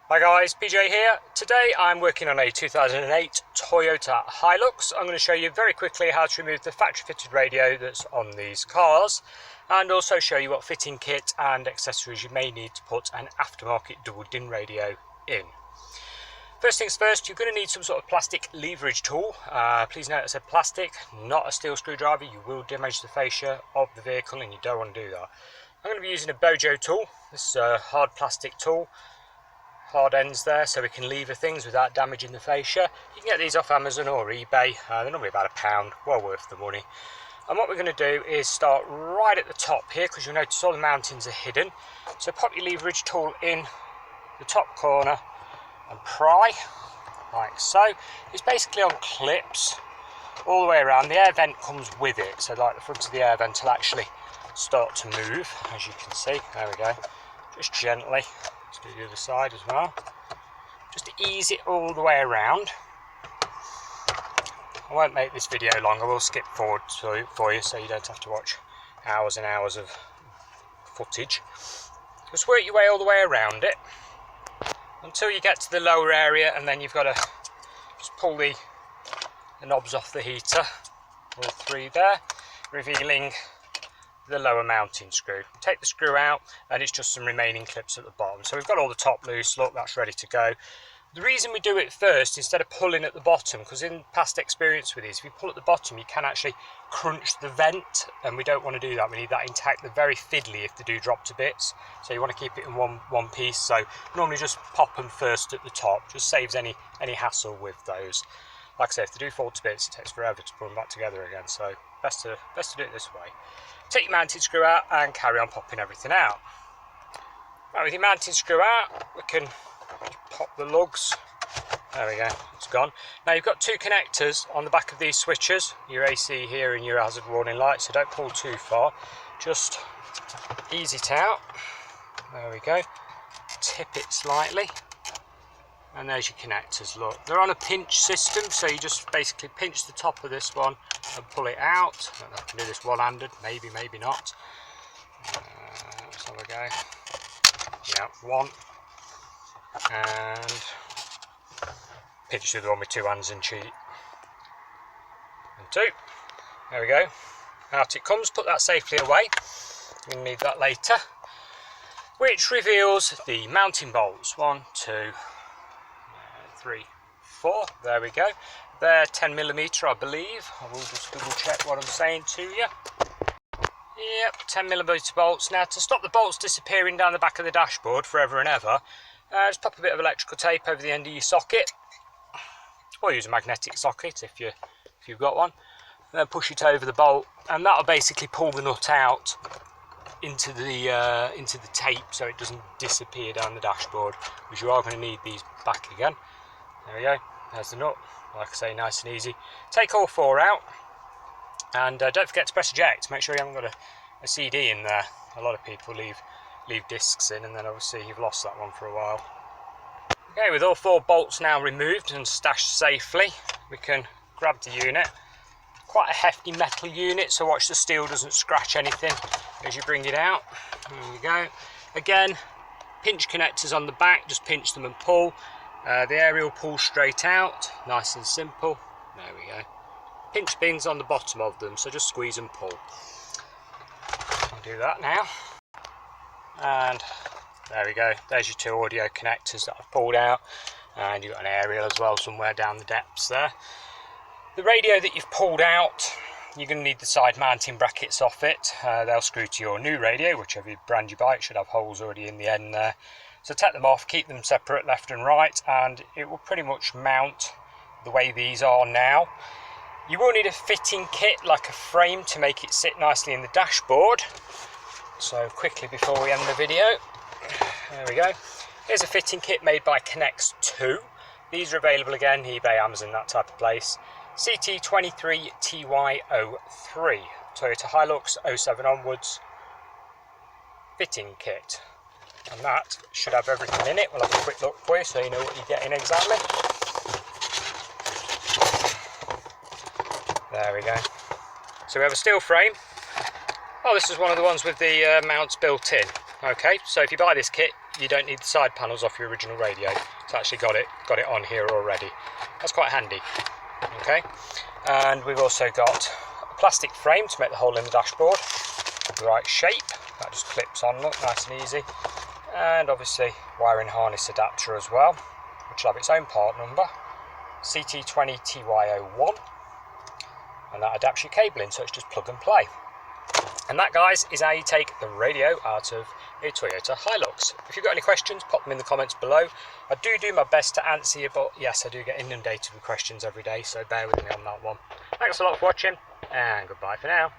Hi guys, PJ here. Today I'm working on a 2008 Toyota Hi-Lux. I'm going to show you very quickly how to remove the factory fitted radio that's on these cars, and also show you what fitting kit and accessories you may need to put an aftermarket double din radio in. First things first, you're going to need some sort of plastic leverage tool. Please note I said plastic, not a steel screwdriver. You will damage the fascia of the vehicle and you don't want to do that. I'm going to be using a Bojo tool. This is a hard plastic tool. Hard ends there so we can lever things without damaging the fascia. You can get these off Amazon or eBay. They're normally about £1, well worth the money. And what we're going to do is start right at the top here, because you'll notice all the mountings are hidden. So pop your leverage tool in the top corner and pry, like so. It's basically on clips all the way around. The air vent comes with it, so like the front of the air vent will actually start to move, as you can see. There we go. Just gently. Let's do the other side as well. Just ease it all the way around. I won't make this video long. I will skip forward for you so you don't have to watch hours and hours of footage. Just work your way all the way around it until you get to the lower area, and then you've got to just pull the knobs off the heater, all three there, revealing the lower mounting screw. Take the screw out and it's just some remaining clips at the bottom. So we've got all the top loose. Look, that's ready to go. The reason we do it first instead of pulling at the bottom, because in past experience with these, if you pull at the bottom you can actually crunch the vent, and we don't want to do that. We need that intact. They're very fiddly if they do drop to bits, so you want to keep it in one piece. So normally just pop them first at the top, just saves any hassle with those. Like I say, if they do fall to bits, it takes forever to put them back together again, so best to do it this way. Take your mounting screw out and carry on popping everything out. Right, with your mounting screw out, we can pop the lugs. There we go, it's gone. Now you've got two connectors on the back of these switches, your AC here and your hazard warning light, so don't pull too far. Just ease it out. There we go. Tip it slightly. And there's your connectors, look. They're on a pinch system, so you just basically pinch the top of this one and pull it out. I don't know if I can do this one-handed, maybe not. Let's have a go. Yeah, one. And pinch the other one with two hands and cheat. And two. There we go. Out it comes. Put that safely away. We'll need that later. Which reveals the mounting bolts. 1, 2, 3, 4. There we go. They're 10mm, I believe. I will just double check what I'm saying to you. Yep, 10mm bolts. Now, to stop the bolts disappearing down the back of the dashboard forever and ever, just pop a bit of electrical tape over the end of your socket, or use a magnetic socket if you've got one. And then push it over the bolt, and that'll basically pull the nut out into the tape, so it doesn't disappear down the dashboard, because you are going to need these back again. There we go, there's the nut. Like I say, nice and easy. Take all four out, and don't forget to press eject. Make sure you haven't got a CD in there. A lot of people leave discs in, and then obviously you've lost that one for a while. Okay, with all four bolts now removed and stashed safely, we can grab the unit. Quite a hefty metal unit, so watch the steel doesn't scratch anything as you bring it out. There we go. Again, pinch connectors on the back, just pinch them and pull. The aerial pulls straight out, nice and simple. There we go. Pinch pins on the bottom of them, so just squeeze and pull. I'll do that now. And there we go. There's your two audio connectors that I've pulled out, and you've got an aerial as well somewhere down the depths there. The radio that you've pulled out, you're going to need the side mounting brackets off it. They'll screw to your new radio, whichever brand you buy. It should have holes already in the end there. So take them off, keep them separate left and right, and it will pretty much mount the way these are now. You will need a fitting kit, like a frame, to make it sit nicely in the dashboard. So quickly before we end the video, there we go. Here's a fitting kit made by Connects 2. These are available again, eBay, Amazon, that type of place. CT23TY03, Toyota Hi-Lux 07 onwards fitting kit. And that should have everything in it. We'll have a quick look for you so you know what you're getting exactly. There we go. So we have a steel frame. Oh, this is one of the ones with the mounts built in. Okay, so if you buy this kit, you don't need the side panels off your original radio. It's actually got it on here already. That's quite handy. Okay, and we've also got a plastic frame to make the hole in the dashboard the right shape. That just clips on, look, nice and easy. And obviously wiring harness adapter as well, which will have its own part number, CT20TY01, and that adapts your cabling, so it's just plug and play. And that, guys, is how you take the radio out of a Toyota Hi-Lux. If you've got any questions, pop them in the comments below. I do my best to answer you, but yes, I do get inundated with questions every day, so bear with me on that one. Thanks a lot for watching, and goodbye for now.